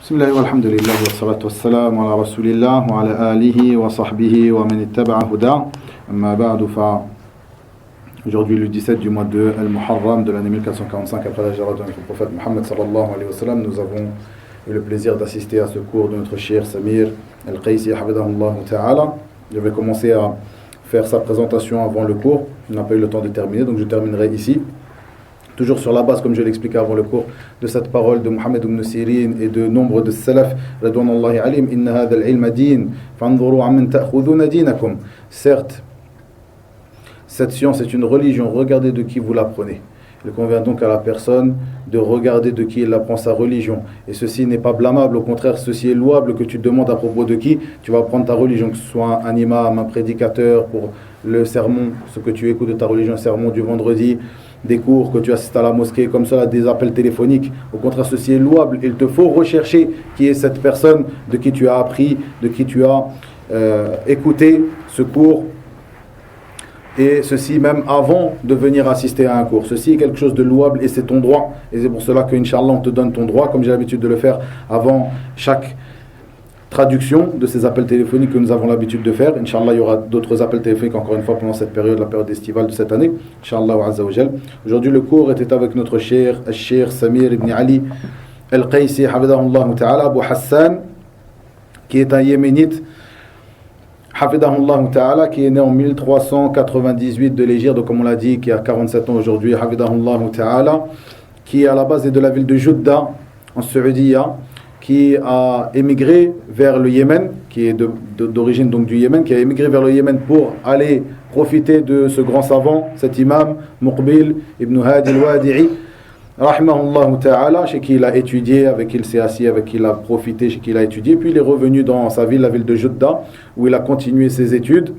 بسم الله والحمد لله والصلاة والسلام على رسول الله وعلى آله وصحبه ومن اتبع هداه أما بعد. Aujourd'hui le 17 du mois de Al-Muharram de l'année 1445 après la hijra de notre prophète Mohammed sallallahu alayhi wa sallam, nous avons eu le plaisir d'assister à ce cours de notre cheikh Samir Al-Qaisi hafidahullah ta'ala. Je vais commencer à faire sa présentation avant le cours, on n'a pas eu le temps de terminer, donc je terminerai ici. Toujours sur la base, comme je l'expliquais avant le cours, de cette parole de Mohammed ibn Sirin et de nombre de salaf, radouanallahi alim, inna hadha al-ilma din, fanzuru amman ta'khuduna dinakum. Certes, cette science est une religion, regardez de qui vous l'apprenez. Il convient donc à la personne de regarder de qui il apprend sa religion. Et ceci n'est pas blâmable, au contraire, ceci est louable que tu te demandes à propos de qui tu vas prendre ta religion, que ce soit un imam, un prédicateur pour le sermon, ce que tu écoutes de ta religion, le sermon du vendredi, des cours que tu assistes à la mosquée, comme ça, des appels téléphoniques. Au contraire, ceci est louable. Il te faut rechercher qui est cette personne de qui tu as appris, de qui tu as écouté ce cours. Et ceci même avant de venir assister à un cours. Ceci est quelque chose de louable et c'est ton droit. Et c'est pour cela que, Inch'Allah, on te donne ton droit, comme j'ai l'habitude de le faire avant chaque traduction de ces appels téléphoniques que nous avons l'habitude de faire. Inch'Allah, il y aura d'autres appels téléphoniques encore une fois pendant cette période, la période estivale de cette année. Inch'Allah Azza wa Jal. Aujourd'hui, le cours était avec notre cheikh Samir ibn Ali Al-Qaisi, hafidahullah ta'ala, Abu Hassan, qui est un yéménite, hafidahullah ta'ala, qui est né en 1398 de l'Hégire, donc comme on l'a dit, qui a 47 ans aujourd'hui, hafidahullah ta'ala, qui à la base est de la ville de Judda, en Saoudia, qui a émigré vers le Yémen, qui est d'origine donc du Yémen, qui a émigré vers le Yémen pour aller profiter de ce grand savant, cet imam, Muqbil ibn Hadi al-Wadi'i, rahimahullah ta'ala, chez qui il a étudié, avec qui il s'est assis, avec qui il a profité, chez qui il a étudié, puis il est revenu dans sa ville, la ville de Judda, où il a continué ses études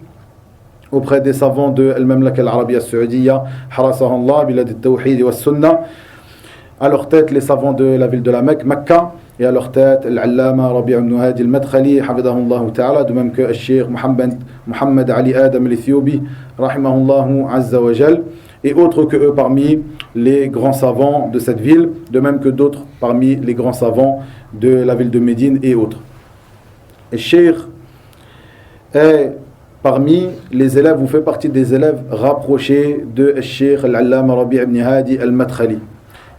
auprès des savants de Al-Mamlaka al-Arabiyya as-Saoudiya, harasahallah, bilad al-Tawhid wa as-Sunnah, à leur tête les savants de la ville de la Mecca, et à leur tête Al-Allama Rabi' ibn Hadi al-Madkhali, hafidahullah ta'ala, de même que le Cheikh Mohammed Ali Adam al-Ethiopi, rahimahullah azza wa jal, et autres que eux parmi les grands savants de cette ville, de même que d'autres parmi les grands savants de la ville de Médine et autres. Et Cheikh est parmi les élèves, vous fait partie des élèves rapprochés de Cheikh Al-Allama Rabi' ibn Hadi al-Madkhali.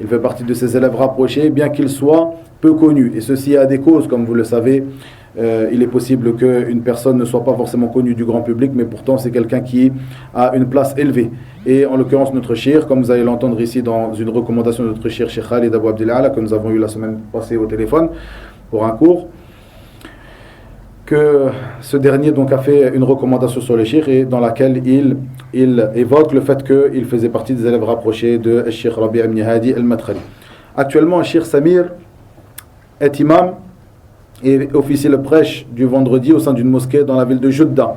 Il fait partie de ces élèves rapprochés, bien qu'il soit peu connu. Et ceci a des causes, comme vous le savez. Il est possible qu'une personne ne soit pas forcément connue du grand public, mais pourtant c'est quelqu'un qui a une place élevée. Et en l'occurrence, notre cheikh, comme vous allez l'entendre ici dans une recommandation de notre cheikh, Cheikh Khalid Abou Abdillah, que nous avons eu la semaine passée au téléphone pour un cours, que ce dernier donc a fait une recommandation sur le cheikh et dans laquelle il évoque le fait qu'il faisait partie des élèves rapprochés de Cheikh Rabi' ibn Hadi al-Madkhali. Actuellement, Cheikh Samir est imam et officie le prêche du vendredi au sein d'une mosquée dans la ville de Judda,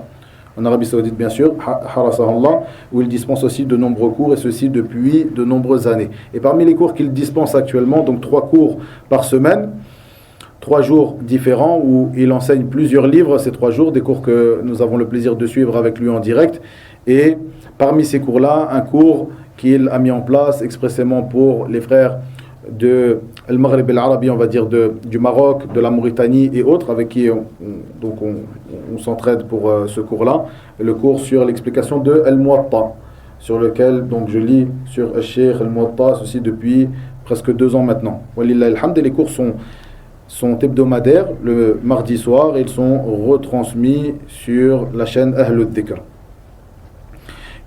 en Arabie Saoudite bien sûr, harasahallah, où il dispense aussi de nombreux cours, et ceci depuis de nombreuses années. Et parmi les cours qu'il dispense actuellement, donc 3 cours par semaine, 3 jours différents où il enseigne plusieurs livres ces 3 jours, des cours que nous avons le plaisir de suivre avec lui en direct. Et parmi ces cours-là, un cours qu'il a mis en place expressément pour les frères de Al-Maghrib al-Arabi, on va dire du Maroc, de la Mauritanie et autres, avec qui on s'entraide pour ce cours-là, le cours sur l'explication de Al-Muwatta, sur lequel donc je lis sur Al-Sheikh Al-Muwatta, ceci depuis presque 2 ans maintenant. Walillahi alhamd, les cours sont hebdomadaires le mardi soir et ils sont retransmis sur la chaîne Ahlul Dhikr.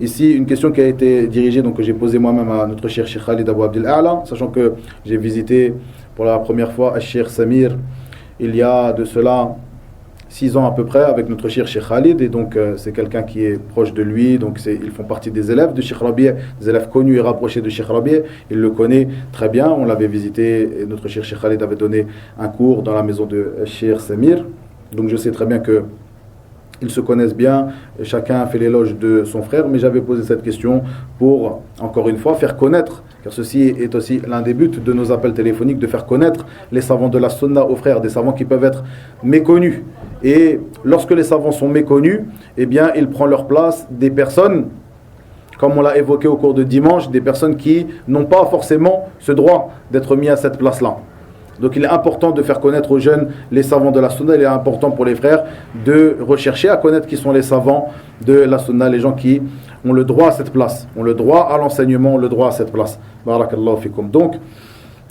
Ici, une question qui a été dirigée, donc que j'ai posée moi-même à notre cher Cheikh Khalid Abou Abdillah, sachant que j'ai visité pour la première fois Cheikh Samir il y a de cela 6 ans à peu près avec notre cher Cheikh Khalid, et donc c'est quelqu'un qui est proche de lui, donc ils font partie des élèves de Cheikh Rabi', des élèves connus et rapprochés de Cheikh Rabi', il le connaît très bien, on l'avait visité et notre cher Cheikh Khalid avait donné un cours dans la maison de Cheikh Samir, donc je sais très bien que ils se connaissent bien, chacun fait l'éloge de son frère, mais j'avais posé cette question pour, encore une fois, faire connaître, car ceci est aussi l'un des buts de nos appels téléphoniques, de faire connaître les savants de la Sunna aux frères, des savants qui peuvent être méconnus. Et lorsque les savants sont méconnus, eh bien, ils prennent leur place des personnes, comme on l'a évoqué au cours de dimanche, des personnes qui n'ont pas forcément ce droit d'être mis à cette place-là. Donc il est important de faire connaître aux jeunes les savants de la sunna. Il est important pour les frères de rechercher à connaître qui sont les savants de la sunna, les gens qui ont le droit à cette place, ont le droit à l'enseignement, ont le droit à cette place. Barakallahu fikum. Donc,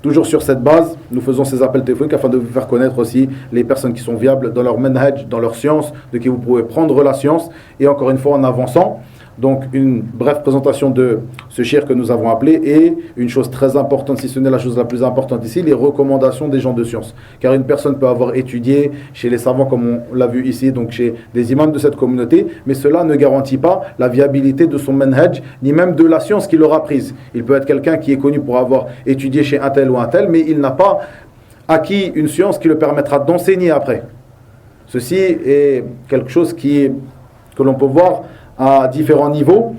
toujours sur cette base, nous faisons ces appels téléphoniques afin de vous faire connaître aussi les personnes qui sont viables dans leur manhaj, dans leur science, de qui vous pouvez prendre la science. Et encore une fois, en avançant, donc une brève présentation de ce cheikh que nous avons appelé et une chose très importante, si ce n'est la chose la plus importante ici, les recommandations des gens de science. Car une personne peut avoir étudié chez les savants comme on l'a vu ici, donc chez des imams de cette communauté, mais cela ne garantit pas la viabilité de son manhaj, ni même de la science qu'il aura prise. Il peut être quelqu'un qui est connu pour avoir étudié chez un tel ou un tel, mais il n'a pas acquis une science qui le permettra d'enseigner après. Ceci est quelque chose que l'on peut voir à différents niveaux.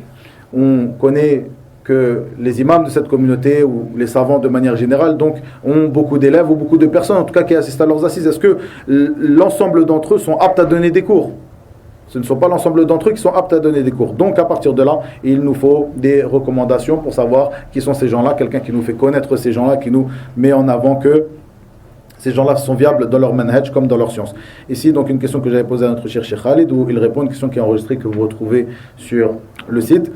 On connaît que les imams de cette communauté ou les savants de manière générale donc ont beaucoup d'élèves ou beaucoup de personnes en tout cas qui assistent à leurs assises. Est-ce que l'ensemble d'entre eux sont aptes à donner des cours? Ce ne sont pas l'ensemble d'entre eux qui sont aptes à donner des cours. Donc à partir de là, il nous faut des recommandations pour savoir qui sont ces gens-là, quelqu'un qui nous fait connaître ces gens-là, qui nous met en avant que ces gens-là sont viables dans leur manhaj comme dans leur science. Ici, donc, une question que j'avais posée à notre cher Cheikh Khalid, où il répond, une question qui est enregistrée, que vous retrouvez sur le site.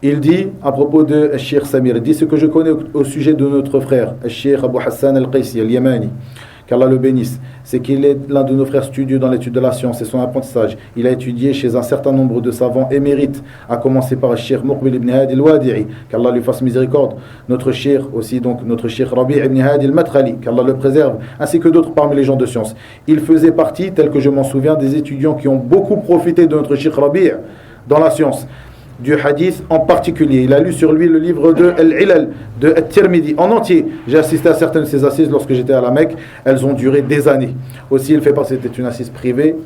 Il dit, à propos de Cheikh Samir, il dit ce que je connais au sujet de notre frère, Cheikh Abu Hassan al-Qaysi, al-Yamani, qu'Allah le bénisse, c'est qu'il est l'un de nos frères studieux dans l'étude de la science et son apprentissage. Il a étudié chez un certain nombre de savants émérites, à commencer par le Cheikh Muqbil ibn Hadi al-Wadi'i, qu'Allah lui fasse miséricorde. Notre Cheikh aussi, donc notre Cheikh Rabi' ibn Hadi al-Madkhali, qu'Allah le préserve, ainsi que d'autres parmi les gens de science. Il faisait partie, tel que je m'en souviens, des étudiants qui ont beaucoup profité de notre Cheikh Rabi' dans la science, du hadith en particulier. Il a lu sur lui le livre de Al-Ilal, de At-Tirmidhi en entier. J'ai assisté à certaines de ces assises lorsque j'étais à la Mecque. Elles ont duré des années. Aussi, il fait partie, c'était une assise privée,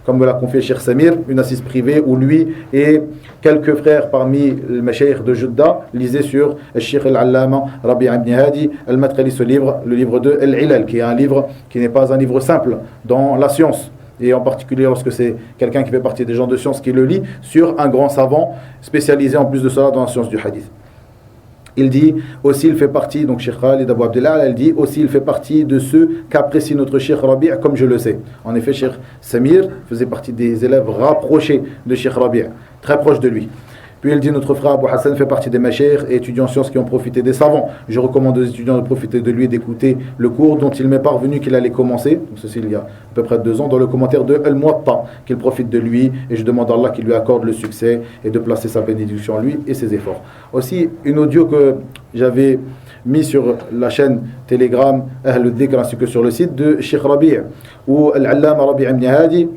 comme me l'a confié Cheikh Samir, une assise privée où lui et quelques frères parmi les mashayikh de Jeddah lisaient sur Cheikh Al-Allama Rabi' ibn Hadi Al-Madkhali, ce livre, le livre de Al-Ilal, qui est un livre qui n'est pas un livre simple dans la science. Et en particulier lorsque c'est quelqu'un qui fait partie des gens de science qui le lit, sur un grand savant spécialisé en plus de cela dans la science du hadith. Il dit aussi, il fait partie, donc Cheikh Khalid Abou Abdellah, il dit aussi, il fait partie de ceux qu'apprécie notre Cheikh Rabi' comme je le sais. En effet, Cheikh Samir faisait partie des élèves rapprochés de Cheikh Rabi', très proche de lui. Puis il dit, notre frère Abu Hassan fait partie des mashayikh et étudiants en sciences qui ont profité des savants. Je recommande aux étudiants de profiter de lui et d'écouter le cours dont il m'est parvenu qu'il allait commencer, donc ceci il y a à peu près 2 ans, dans le commentaire de Al-Muwatta, qu'il profite de lui, et je demande à Allah qu'il lui accorde le succès et de placer sa bénédiction en lui et ses efforts. Aussi, une audio que j'avais mis sur la chaîne Telegram Ahl al-Dhikr ainsi que sur le site de Cheikh Rabi', où Al-Allama Rabi' ibn Hadi,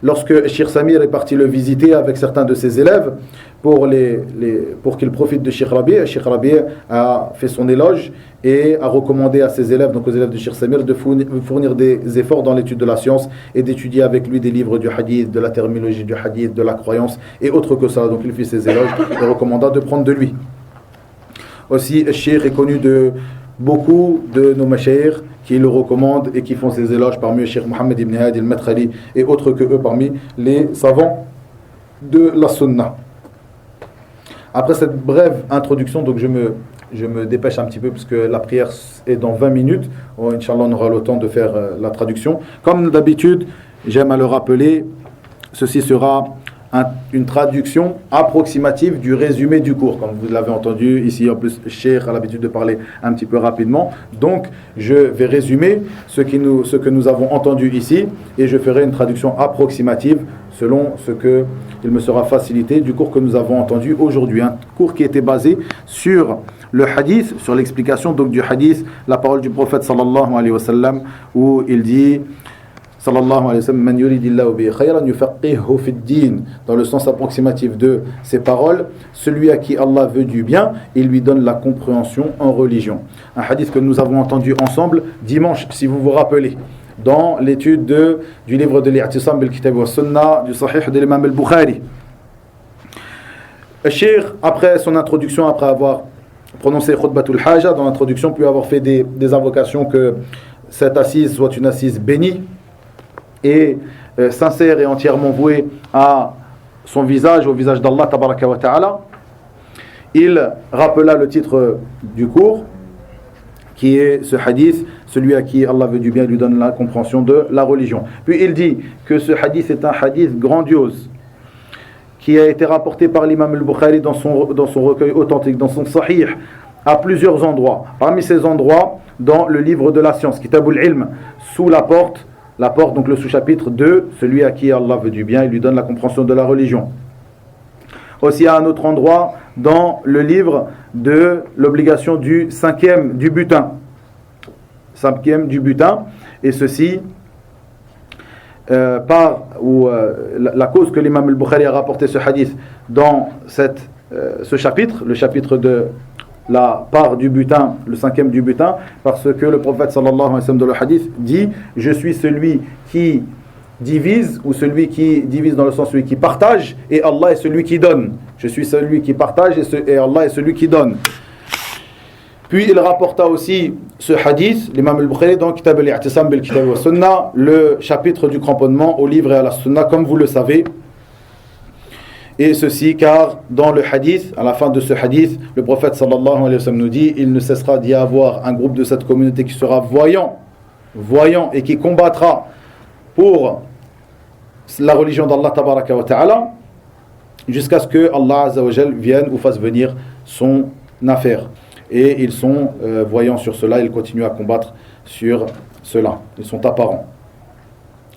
lorsque Cheikh Samir est parti le visiter avec certains de ses élèves pour qu'il profite de Cheikh Rabi' a fait son éloge et a recommandé à ses élèves, donc aux élèves de Cheikh Samir, de fournir des efforts dans l'étude de la science et d'étudier avec lui des livres du hadith, de la terminologie du hadith, de la croyance et autre que ça. Donc il fit ses éloges et recommanda de prendre de lui. Aussi, Cheikh est connu de beaucoup de nos mashayikh qui le recommandent et qui font ses éloges, parmi Cheikh Mohammed ibn Hadi al-Madkhali et autres que eux parmi les savants de la sunna. Après cette brève introduction, donc je me dépêche un petit peu parce que la prière est dans 20 minutes. Inch'Allah, on aura le temps de faire la traduction. Comme d'habitude, j'aime à le rappeler, ceci sera une traduction approximative du résumé du cours. Comme vous l'avez entendu, ici en plus, Cheikh a l'habitude de parler un petit peu rapidement. Donc, je vais résumer ce que nous avons entendu ici et je ferai une traduction approximative selon ce que il me sera facilité du cours que nous avons entendu aujourd'hui. Un cours qui était basé sur le hadith, sur l'explication donc du hadith, la parole du prophète sallallahu alayhi wa sallam, où il dit sallallahu alayhi wa sallam, man yuridillahu bihi khayran yufaqqihhu fid din, dans le sens approximatif de ces paroles, celui à qui Allah veut du bien, il lui donne la compréhension en religion. Un hadith que nous avons entendu ensemble dimanche, si vous vous rappelez, dans l'étude du livre de l'I'tisam bil Kitab wa Sunnah du Sahih de l'imam al-Bukhari. Le Cheikh, après son introduction, après avoir prononcé Khutbatul Haja dans l'introduction, puis avoir fait des invocations que cette assise soit une assise bénie et sincère et entièrement vouée à son visage, au visage d'Allah tabaraka wa ta'ala, il rappela le titre du cours qui est ce hadith, celui à qui Allah veut du bien lui donne la compréhension de la religion. Puis il dit que ce hadith est un hadith grandiose, qui a été rapporté par l'imam al-Bukhari dans son recueil authentique, dans son sahih, à plusieurs endroits. Parmi ces endroits, dans le livre de la science, Kitabul Ilm, sous la porte, donc le sous-chapitre 2, celui à qui Allah veut du bien, il lui donne la compréhension de la religion. Aussi à un autre endroit, dans le livre de l'obligation du cinquième du butin. Cinquième du butin, et ceci la cause que l'imam al-Bukhari a rapporté ce hadith dans ce chapitre, le chapitre de la part du butin, le cinquième du butin, parce que le prophète sallallahu alayhi wa sallam dans le hadith dit: je suis celui qui divise, ou celui qui divise dans le sens celui qui partage, et Allah est celui qui donne. Je suis celui qui partage et Allah est celui qui donne. Puis il rapporta aussi ce hadith, l'imam al-Bukhari, dans Kitab al-I'tisam bil-Kitab wa Sunnah, le chapitre du cramponnement au livre et à la Sunnah, comme vous le savez. Et ceci car dans le hadith, à la fin de ce hadith, le prophète sallallahu alayhi wa sallam nous dit: il ne cessera d'y avoir un groupe de cette communauté qui sera voyant et qui combattra pour la religion d'Allah tabaraka wa ta'ala, jusqu'à ce que Allah azza wa jal vienne ou fasse venir son affaire. Et ils sont voyants sur cela, ils continuent à combattre sur cela. Ils sont apparents.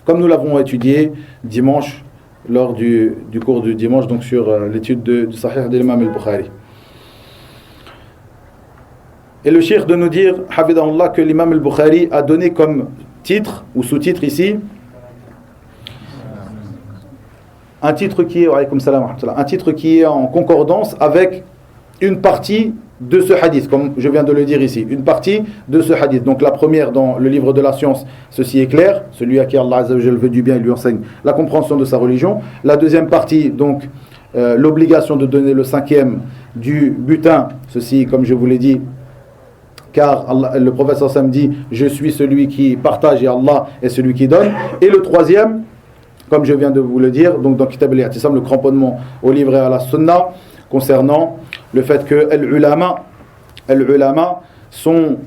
Comme nous l'avons étudié dimanche, lors du cours du dimanche, donc sur l'étude du Sahih de l'imam al-Bukhari. Et le cheikh de nous dire, hafidahullah, que l'imam al-Bukhari a donné comme titre, ou sous-titre ici, un titre qui est en concordance avec une partie de ce hadith, comme je viens de le dire ici, une partie de ce hadith. Donc la première dans le livre de la science, ceci est clair, celui à qui Allah Azza wa Jalla veut du bien, il lui enseigne la compréhension de sa religion. La deuxième partie, donc l'obligation de donner le cinquième du butin, ceci comme je vous l'ai dit, car le prophète sallallahu alayhi wa sallam dit: je suis celui qui partage et Allah est celui qui donne. Et le troisième, comme je viens de vous le dire, donc dans Kitab al-I'tisam, le cramponnement au livre et à la Sunna, concernant le fait que al-ulama sont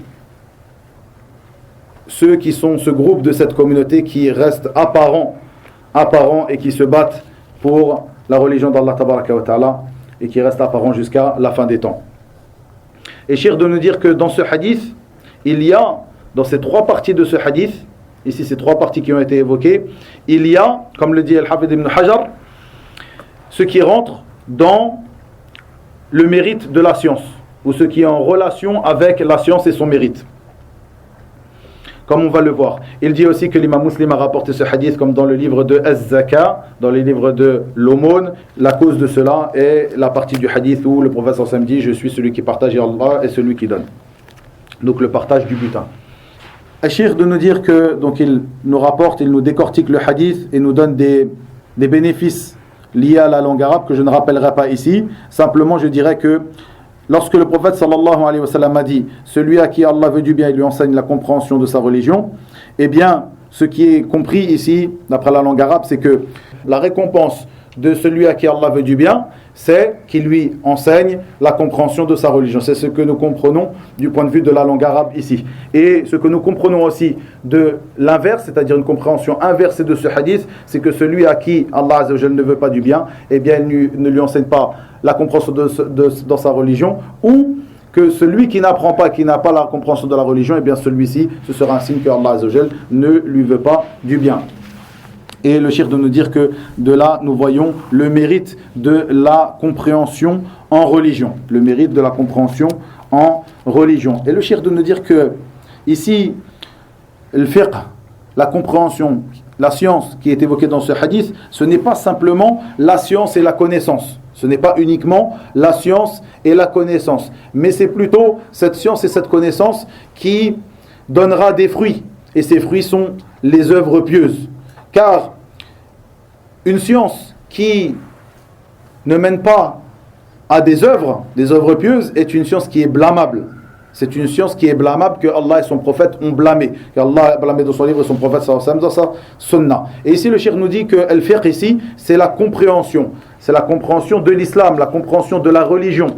ceux qui sont ce groupe de cette communauté qui restent apparents et qui se battent pour la religion d'Allah tabaraka wa ta'ala et qui restent apparents jusqu'à la fin des temps. Et cher de nous dire que dans ce hadith, il y a, dans ces trois parties de ce hadith, ici ces trois parties qui ont été évoquées, il y a, comme le dit Al-Hafid ibn Hajar, ce qui rentre dans le mérite de la science, ou ce qui est en relation avec la science et son mérite, comme on va le voir. Il dit aussi que l'imam Muslim a rapporté ce hadith comme dans le livre de Az-Zaka, dans les livres de l'aumône. La cause de cela est la partie du hadith où le prophète sallallahu alayhi wa sallam dit: je suis celui qui partage et Allah est celui qui donne. Donc le partage du butin. Achir de nous dire que, donc il nous rapporte, il nous décortique le hadith et nous donne des bénéfices liés à la langue arabe que je ne rappellerai pas ici. Simplement je dirais que lorsque le prophète sallallahu alayhi wa sallam a dit: celui à qui Allah veut du bien, il lui enseigne la compréhension de sa religion, eh bien ce qui est compris ici d'après la langue arabe, c'est que la récompense de celui à qui Allah veut du bien, c'est qu'il lui enseigne la compréhension de sa religion. C'est ce que nous comprenons du point de vue de la langue arabe ici. Et ce que nous comprenons aussi de l'inverse, c'est-à-dire une compréhension inversée de ce hadith, c'est que celui à qui Allah Azza wa Jalla ne veut pas du bien, eh bien il ne lui enseigne pas la compréhension dans sa religion, ou que celui qui n'apprend pas, qui n'a pas la compréhension de la religion, eh bien celui-ci, ce sera un signe que Allah Azza wa Jalla ne lui veut pas du bien. Et le cheikh de nous dire que de là, nous voyons le mérite de la compréhension en religion. Le mérite de la compréhension en religion. Et le cheikh de nous dire que ici, le fiqh, la compréhension, la science qui est évoquée dans ce hadith, ce n'est pas simplement la science et la connaissance. Ce n'est pas uniquement la science et la connaissance. Mais c'est plutôt cette science et cette connaissance qui donnera des fruits. Et ces fruits sont les œuvres pieuses. Car une science qui ne mène pas à des œuvres pieuses, est une science qui est blâmable. C'est une science qui est blâmable que Allah et son prophète ont blâmé. Qu'Allah a blâmé dans son livre et son prophète dans sa sunna. Et ici le cheikh nous dit que al-fiqh ici, c'est la compréhension. C'est la compréhension de l'islam, la compréhension de la religion.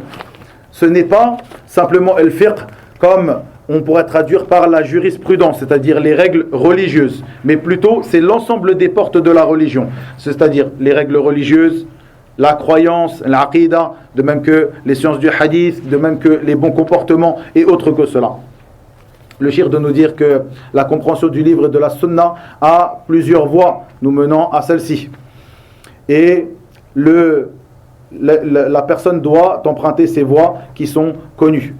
Ce n'est pas simplement al-fiqh comme on pourrait traduire par la jurisprudence, c'est-à-dire les règles religieuses. Mais plutôt, c'est l'ensemble des portes de la religion, c'est-à-dire les règles religieuses, la croyance, l'aqida, de même que les sciences du hadith, de même que les bons comportements et autres que cela. Le shir de nous dire que la compréhension du livre et de la sunna a plusieurs voies nous menant à celle-ci. Et la personne doit emprunter ces voies qui sont connues.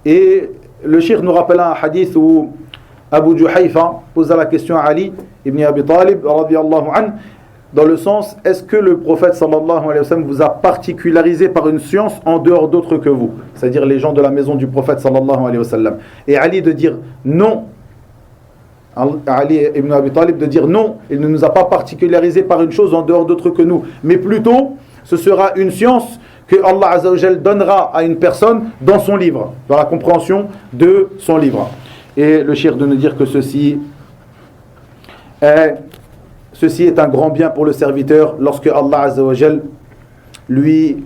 Et le shir nous rappelle un hadith où Abu Juhayfa posa la question à Ali ibn Abi Talib radiyallahu anhu, dans le sens, est-ce que le prophète sallallahu alayhi wa sallam vous a particularisé par une science en dehors d'autres que vous, c'est-à-dire les gens de la maison du prophète sallallahu alayhi wa sallam. Et Ali de dire non, Ali ibn Abi Talib de dire non, il ne nous a pas particularisé par une chose en dehors d'autres que nous, mais plutôt ce sera une science que Allah Azza wa Jal donnera à une personne dans son livre, dans la compréhension de son livre. Et le shir de nous dire que ceci est un grand bien pour le serviteur lorsque Allah Azza wa Jal lui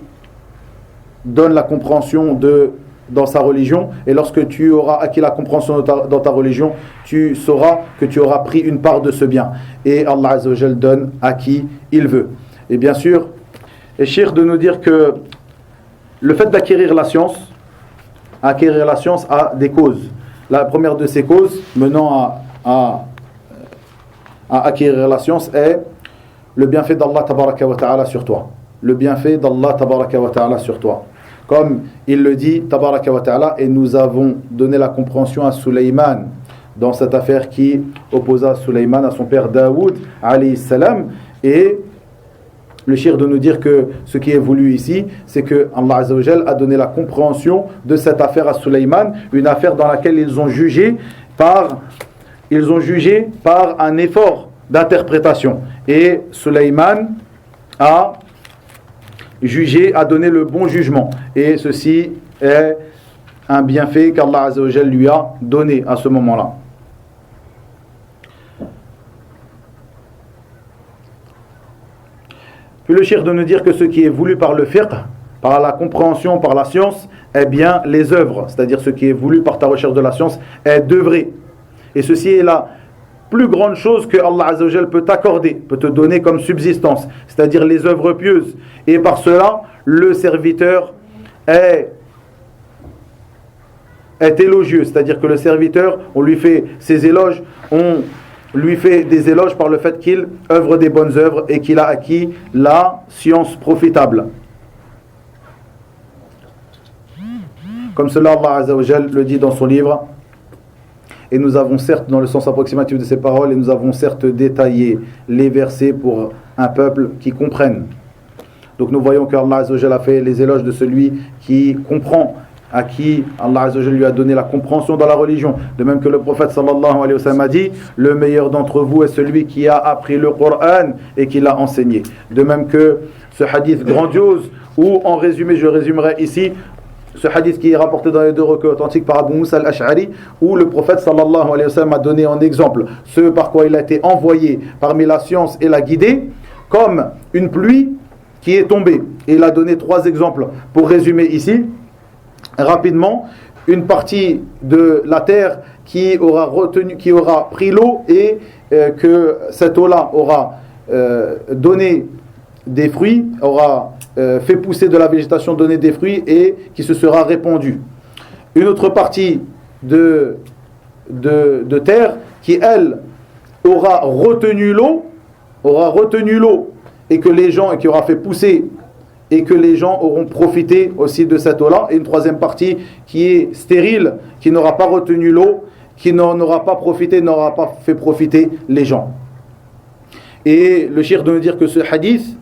donne la compréhension dans sa religion, et lorsque tu auras acquis la compréhension dans ta religion, tu sauras que tu auras pris une part de ce bien, et Allah Azza wa Jal donne à qui il veut. Et bien sûr, et shir de nous dire que le fait d'acquérir la science a des causes. La première de ces causes menant à acquérir la science est le bienfait d'Allah tabaraka wa ta'ala sur toi. Le bienfait d'Allah tabaraka wa ta'ala sur toi. Comme il le dit tabaraka wa ta'ala, et nous avons donné la compréhension à Sulayman dans cette affaire qui opposa Sulayman à son père Daoud alayhi salam. Et le shir de nous dire que ce qui est voulu ici, c'est que Allah Azza wa Jal a donné la compréhension de cette affaire à Sulayman, une affaire dans laquelle ils ont jugé par un effort d'interprétation. Et Sulayman a jugé, a donné le bon jugement. Et ceci est un bienfait qu'Allah Azza wa Jal lui a donné à ce moment-là. Puis le shir de nous dire que ce qui est voulu par le fiqh, par la compréhension, par la science, est bien les œuvres. C'est-à-dire ce qui est voulu par ta recherche de la science est d'œuvrer. Et ceci est la plus grande chose que Allah Azza wa Jal peut t'accorder, peut te donner comme subsistance, c'est-à-dire les œuvres pieuses. Et par cela, le serviteur est élogieux, c'est-à-dire que le serviteur, on lui fait ses éloges, on lui fait des éloges par le fait qu'il œuvre des bonnes œuvres et qu'il a acquis la science profitable. Comme cela, Allah Azza wa Jal le dit dans son livre. Et nous avons certes, dans le sens approximatif de ces paroles, et nous avons certes détaillé les versets pour un peuple qui comprenne. Donc nous voyons qu'Allah Azza wa Jal a fait les éloges de celui qui comprend, à qui Allah Azza wa Jal lui a donné la compréhension dans la religion. De même que le prophète sallallahu alayhi wa sallam a dit, le meilleur d'entre vous est celui qui a appris le Coran et qui l'a enseigné. De même que ce hadith grandiose, où en résumé, je résumerai ici, ce hadith qui est rapporté dans les deux recueils authentiques par Abu Musa al-Ash'ari, où le prophète sallallahu alayhi wa sallam a donné en exemple ce par quoi il a été envoyé parmi la science et la guidée, comme une pluie qui est tombée. Et il a donné 3 exemples pour résumer ici rapidement. Une partie de la terre qui aura pris l'eau et que cette eau-là aura donné des fruits, aura fait pousser de la végétation, donner des fruits et qui se sera répandue. Une autre partie de terre qui, elle, aura retenu l'eau et que les gens, et qui aura fait pousser et que les gens auront profité aussi de cette eau-là. Et une troisième partie qui est stérile, qui n'aura pas retenu l'eau, qui n'en aura pas profité, n'aura pas fait profiter les gens. Et le shir de nous dire que ce hadith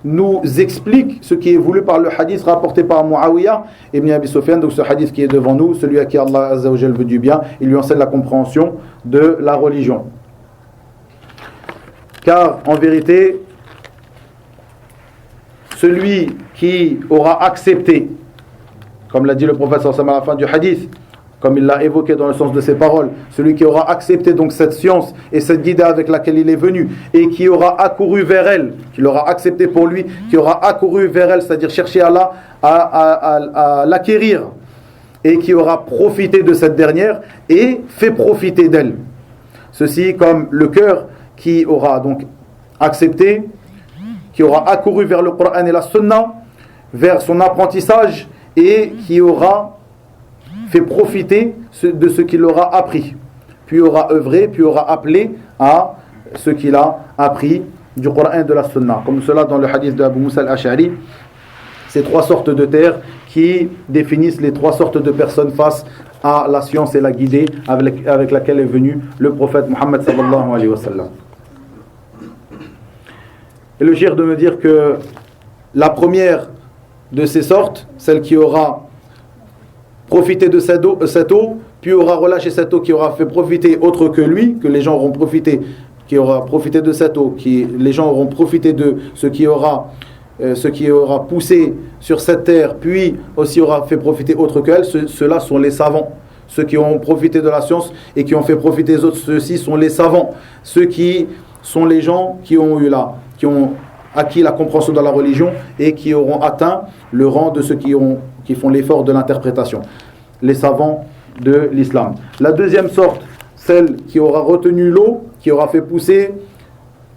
nous explique ce qui est voulu par le hadith rapporté par Muawiyah ibn Abi Sufyan. Donc ce hadith qui est devant nous, celui à qui Allah Azza wa Jal veut du bien, il lui enseigne la compréhension de la religion. Car en vérité, celui qui aura accepté, comme l'a dit le prophète sallallahu alayhi wa sallam à la fin du hadith, comme il l'a évoqué dans le sens de ses paroles, celui qui aura accepté donc cette science et cette guidée avec laquelle il est venu et qui aura accouru vers elle, qui l'aura accepté pour lui, qui aura accouru vers elle, c'est-à-dire chercher à l'acquérir et qui aura profité de cette dernière et fait profiter d'elle. Ceci comme le cœur qui aura donc accepté, qui aura accouru vers le Coran et la Sunna, vers son apprentissage et qui aura fait profiter de ce qu'il aura appris, puis aura œuvré, puis aura appelé à ce qu'il a appris du Coran et de la Sunna. Comme cela dans le hadith de Abu Musa al-Ash'ari, ces trois sortes de terres qui définissent les trois sortes de personnes face à la science et la guidée avec laquelle est venu le prophète Muhammad sallallahu alayhi wa sallam. Et le shir de me dire que la première de ces sortes, celle qui aura profité de cette eau, puis aura relâché cette eau qui aura fait profiter autre que lui, que les gens auront profité, qui aura profité de cette eau, les gens auront profité de ce qui aura poussé sur cette terre, puis aussi aura fait profiter autre qu'elle, ceux-là sont les savants. Ceux qui ont profité de la science et qui ont fait profiter les autres, ceux-ci sont les savants. Ceux qui sont les gens qui ont acquis la compréhension de la religion et qui auront atteint le rang de ceux qui font l'effort de l'interprétation. Les savants de l'islam. La deuxième sorte, celle qui aura retenu l'eau, qui aura fait pousser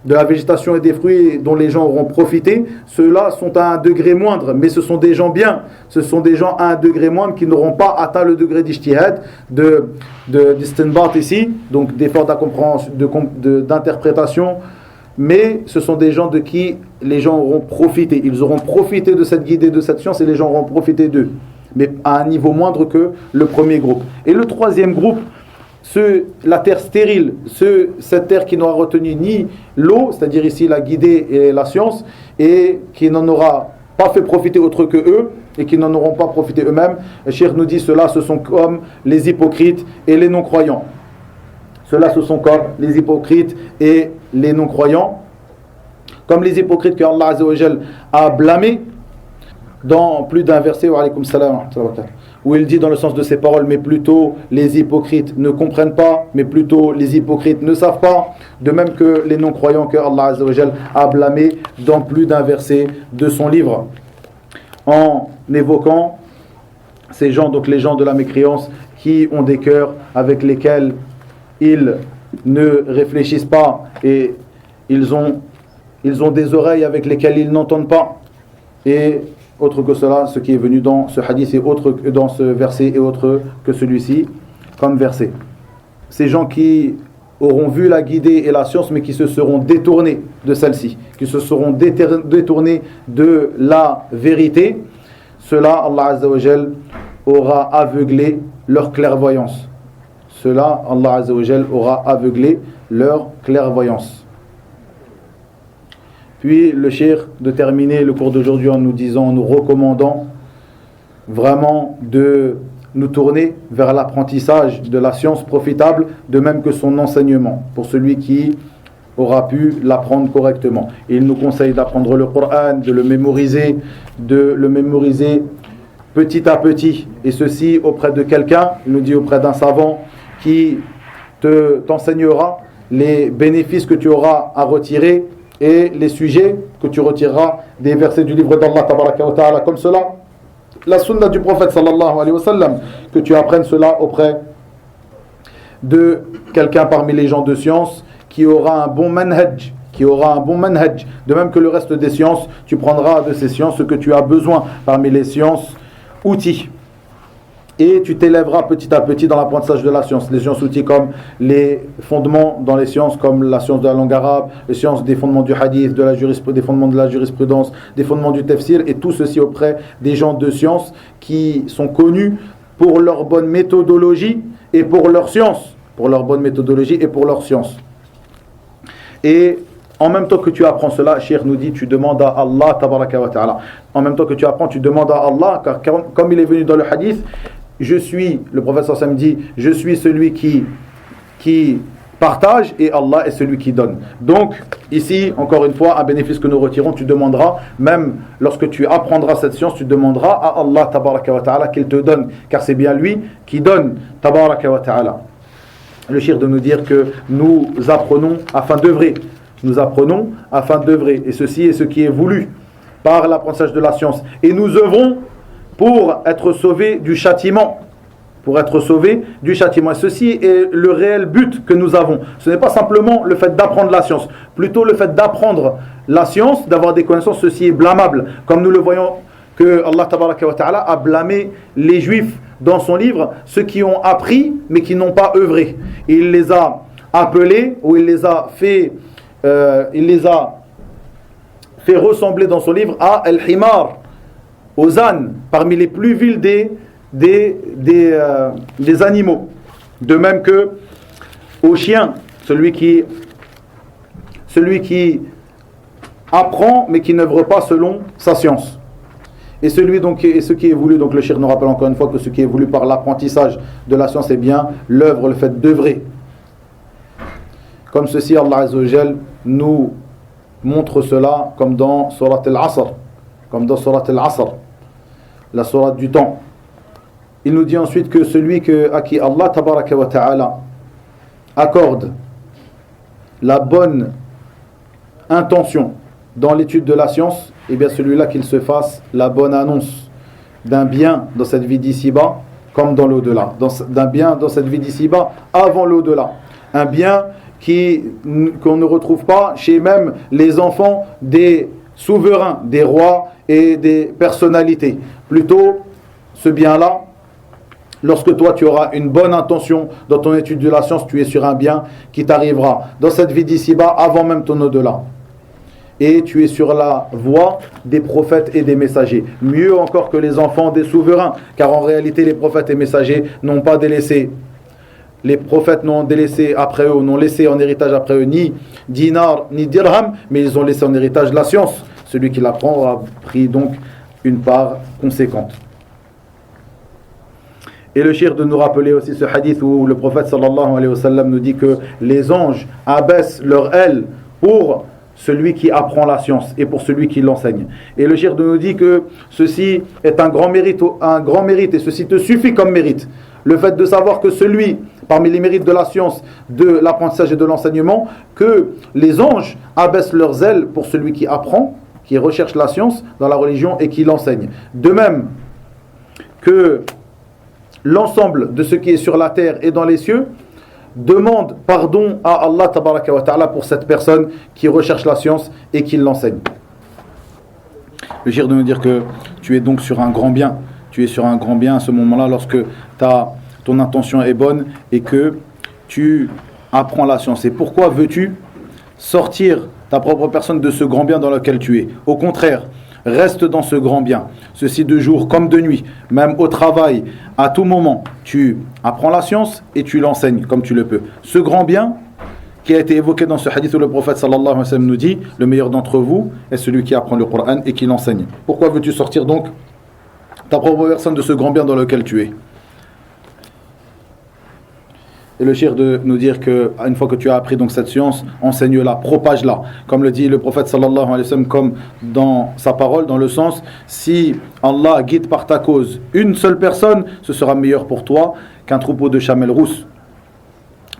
de la végétation et des fruits dont les gens auront profité, ceux-là sont à un degré moindre, mais ce sont des gens bien, ce sont des gens à un degré moindre qui n'auront pas atteint le degré d'ijtihad, d'istinbat ici, donc d'effort d'interprétation, mais ce sont des gens de qui les gens auront profité, ils auront profité de cette guidée, de cette science et les gens auront profité d'eux, mais à un niveau moindre que le premier groupe. Et le troisième groupe, la terre stérile, cette terre qui n'aura retenu ni l'eau, c'est-à-dire ici la guidée et la science, et qui n'en aura pas fait profiter autre que eux, et qui n'en auront pas profité eux-mêmes. Le cheikh nous dit, ceux-là, ce sont comme les hypocrites et les non-croyants. Ceux-là, ce sont comme les hypocrites et les non-croyants. Comme les hypocrites que Allah Azza wa Jal a blâmés dans plus d'un verset, wa alaykum salam, où il dit dans le sens de ces paroles, mais plutôt les hypocrites ne comprennent pas, mais plutôt les hypocrites ne savent pas, de même que les non-croyants que Allah Azza wa Jal a blâmés dans plus d'un verset de son livre, en évoquant ces gens, donc les gens de la mécréance, qui ont des cœurs avec lesquels ils ne réfléchissent pas et ils ont des oreilles avec lesquelles ils n'entendent pas, et autre que cela, ce qui est venu dans ce hadith et autre que dans ce verset et autre que celui-ci comme verset. Ces gens qui auront vu la guidée et la science mais qui se seront détournés de celle-ci, qui se seront détournés de la vérité, cela, Allah Azza wa Jal aura aveuglé leur clairvoyance. Cela, Allah Azza wa Jal aura aveuglé leur clairvoyance. Puis le cheikh de terminer le cours d'aujourd'hui en nous recommandant vraiment de nous tourner vers l'apprentissage de la science profitable, de même que son enseignement, pour celui qui aura pu l'apprendre correctement. Et il nous conseille d'apprendre le Coran, de le mémoriser petit à petit, et ceci auprès de quelqu'un, il nous dit auprès d'un savant qui t'enseignera les bénéfices que tu auras à retirer et les sujets que tu retireras des versets du livre d'Allah tabaraka wa ta'ala, comme cela, la sunna du prophète sallallahu alayhi wa sallam, que tu apprennes cela auprès de quelqu'un parmi les gens de science qui aura un bon manhaj, de même que le reste des sciences, tu prendras de ces sciences ce que tu as besoin parmi les sciences outils. Et tu t'élèveras petit à petit dans l'apprentissage de la science. Les sciences outils comme les fondements dans les sciences, comme la science de la langue arabe, les sciences des fondements du hadith, des fondements de la jurisprudence, des fondements du tafsir, et tout ceci auprès des gens de science qui sont connus pour leur bonne méthodologie et pour leur science. Et en même temps que tu apprends cela, Cheikh nous dit, tu demandes à Allah tabaraka wa ta'ala. En même temps que tu apprends, tu demandes à Allah, car comme il est venu dans le hadith, le prophète sallam dit, je suis celui qui partage et Allah est celui qui donne. Donc, ici, encore une fois, un bénéfice que nous retirons, tu demanderas, même lorsque tu apprendras cette science, tu demanderas à Allah tabaraka wa ta'ala qu'il te donne, car c'est bien lui qui donne, tabaraka wa ta'ala. Le shir de nous dire que nous apprenons afin d'œuvrer. Et ceci est ce qui est voulu par l'apprentissage de la science. Et nous œuvrons pour être sauvés du châtiment. pour être sauvé du châtiment. Et ceci est le réel but que nous avons. Ce n'est pas simplement le fait d'apprendre la science, plutôt le fait d'apprendre la science, d'avoir des connaissances, ceci est blâmable. Comme nous le voyons que Allah tabaraka wa ta'ala a blâmé les Juifs dans son livre, ceux qui ont appris mais qui n'ont pas œuvré. Il les a appelés, ou il les a fait ressembler dans son livre à Al-Himar, aux ânes, parmi les plus vils des animaux. De même que au chien, celui qui apprend mais qui n'œuvre pas selon sa science. Et ce qui est voulu, donc le cheikh nous rappelle encore une fois que ce qui est voulu par l'apprentissage de la science est bien l'œuvre, le fait d'œuvrer. Comme ceci, Allah Azza wa Jal nous montre cela comme dans Surat Al-Asr, la sourate du temps. Il nous dit ensuite que celui à qui Allah tabaraka wa ta'ala accorde la bonne intention dans l'étude de la science, et bien celui-là qu'il se fasse la bonne annonce d'un bien dans cette vie d'ici-bas comme dans l'au-delà, d'un bien dans cette vie d'ici-bas avant l'au-delà, un bien qu'on ne retrouve pas chez même les enfants des souverains, des rois et des personnalités. Plutôt ce bien-là, lorsque toi tu auras une bonne intention dans ton étude de la science, tu es sur un bien qui t'arrivera dans cette vie d'ici-bas avant même ton au-delà. Et tu es sur la voie des prophètes et des messagers. Mieux encore que les enfants des souverains, car en réalité les prophètes et messagers n'ont pas délaissé. Les prophètes n'ont délaissé après eux, n'ont laissé en héritage après eux ni dinar ni dirham, mais ils ont laissé en héritage la science. Celui qui l'apprend a pris donc une part conséquente. Et le cheikh de nous rappeler aussi ce hadith où le prophète sallallahu alayhi wa sallam nous dit que les anges abaissent leurs ailes pour celui qui apprend la science et pour celui qui l'enseigne. Et le cheikh de nous dit que ceci est un grand mérite et ceci te suffit comme mérite. Le fait de savoir que celui, parmi les mérites de la science, de l'apprentissage et de l'enseignement, que les anges abaissent leurs ailes pour celui qui apprend, qui recherche la science dans la religion et qui l'enseigne. De même que l'ensemble de ce qui est sur la terre et dans les cieux demande pardon à Allah tabaraka wa ta'ala pour cette personne qui recherche la science et qui l'enseigne. Le cheikh de nous dire que tu es donc sur un grand bien. Tu es sur un grand bien à ce moment-là lorsque ton intention est bonne et que tu apprends la science. Et pourquoi veux-tu sortir ta propre personne de ce grand bien dans lequel tu es? Au contraire, reste dans ce grand bien. Ceci de jour comme de nuit, même au travail, à tout moment, tu apprends la science et tu l'enseignes comme tu le peux. Ce grand bien qui a été évoqué dans ce hadith où le prophète sallallahu alayhi wa sallam nous dit: le meilleur d'entre vous est celui qui apprend le Coran et qui l'enseigne. Pourquoi veux-tu sortir donc ta propre personne de ce grand bien dans lequel tu es? Et le cheikh de nous dire que une fois que tu as appris donc cette science, enseigne-la, propage-la, comme le dit le prophète sallallahu alayhi wa sallam, comme dans sa parole, dans le sens: si Allah guide par ta cause une seule personne, ce sera meilleur pour toi qu'un troupeau de chamelles rousses.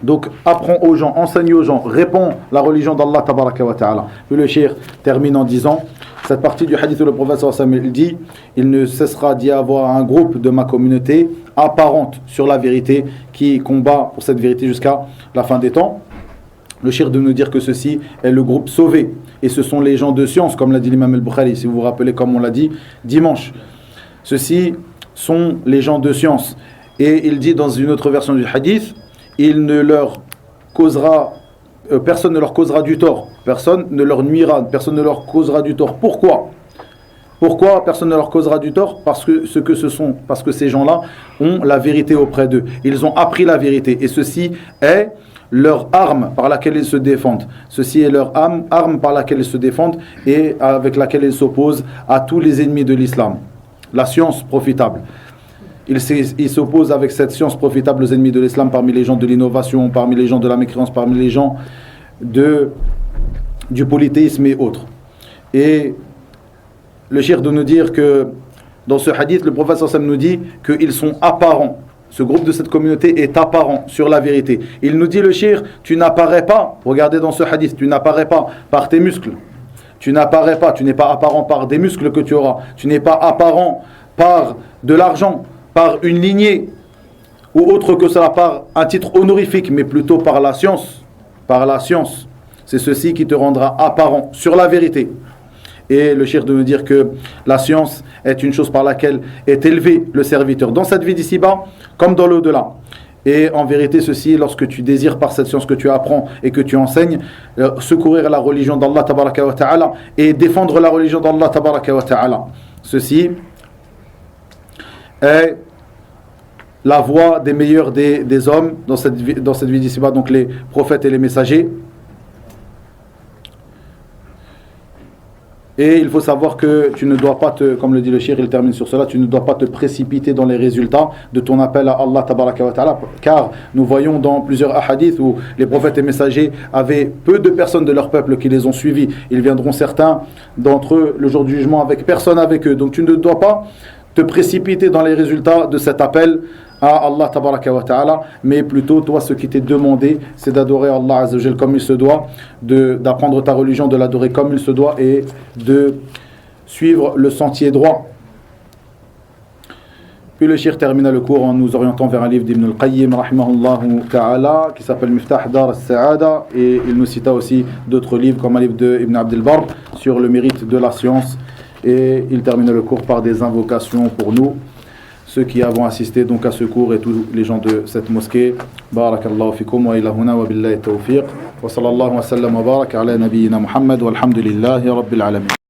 Donc apprends aux gens, enseigne aux gens, réponds la religion d'Allah tabaraka wa ta'ala. Puis le cheikh termine en disant cette partie du hadith où le prophète sallallahu alayhi wa sallam dit: il ne cessera d'y avoir un groupe de ma communauté apparente sur la vérité qui combat pour cette vérité jusqu'à la fin des temps. Le cheikh de nous dire que ceci est le groupe sauvé et ce sont les gens de science, comme l'a dit l'imam al-Bukhari, si vous vous rappelez, comme on l'a dit dimanche. Ceux-ci sont les gens de science. Et il dit dans une autre version du hadith: personne ne leur causera du tort, personne ne leur nuira, personne ne leur causera du tort. Pourquoi personne ne leur causera du tort? Parce que ces gens-là ont la vérité auprès d'eux. Ils ont appris la vérité et ceci est leur arme par laquelle ils se défendent. Ceci est leur arme par laquelle ils se défendent et avec laquelle ils s'opposent à tous les ennemis de l'islam. La science profitable. Ils s'opposent avec cette science profitable aux ennemis de l'islam, parmi les gens de l'innovation, parmi les gens de la mécréance, parmi les gens du polythéisme et autres. Et le cheikh de nous dire que dans ce hadith, le prophète sallallahu alayhi wa sallam nous dit qu'ils sont apparents. Ce groupe de cette communauté est apparent sur la vérité. Il nous dit, le cheikh: tu n'apparais pas, regardez dans ce hadith, tu n'apparais pas par tes muscles. Tu n'es pas apparent par des muscles que tu auras. Tu n'es pas apparent par de l'argent, par une lignée ou autre que cela, par un titre honorifique, mais plutôt par la science. Par la science. C'est ceci qui te rendra apparent sur la vérité. Et le cheikh de nous dire que la science est une chose par laquelle est élevé le serviteur dans cette vie d'ici-bas comme dans l'au-delà. Et en vérité, ceci, lorsque tu désires par cette science que tu apprends et que tu enseignes, secourir la religion d'Allah tabaraka wa ta'ala et défendre la religion d'Allah tabaraka wa ta'ala. Ceci est la voie des meilleurs des hommes dans cette vie d'ici-bas, donc les prophètes et les messagers. Et il faut savoir que tu ne dois pas comme le dit le cheikh, il termine sur cela, tu ne dois pas te précipiter dans les résultats de ton appel à Allah tabaraka wa ta'ala, car nous voyons dans plusieurs hadiths où les prophètes et messagers avaient peu de personnes de leur peuple qui les ont suivis. Ils viendront certains d'entre eux le jour du jugement avec personne avec eux. Donc tu ne dois pas te précipiter dans les résultats de cet appel à Allah tabaraka wa ta'ala, mais plutôt toi ce qui t'est demandé c'est d'adorer Allah azza wa jal comme il se doit, d'apprendre ta religion, de l'adorer comme il se doit et de suivre le sentier droit. Puis le cheikh termina le cours en nous orientant vers un livre d'Ibn al-Qayyim rahimahullahu ta'ala qui s'appelle Miftah Dar al-Sa'ada, et il nous cita aussi d'autres livres comme un livre d'Ibn Abd al-Barr sur le mérite de la science, et il termina le cours par des invocations pour nous, ceux qui avons assisté donc à ce cours et tous les gens de cette mosquée. Barakallahu fikum wa ilahuna wa billahi tawfiq wa sallallahu wa sallam wa baraka ala nabiyyina Muhammad walhamdulillahi rabbil alamin.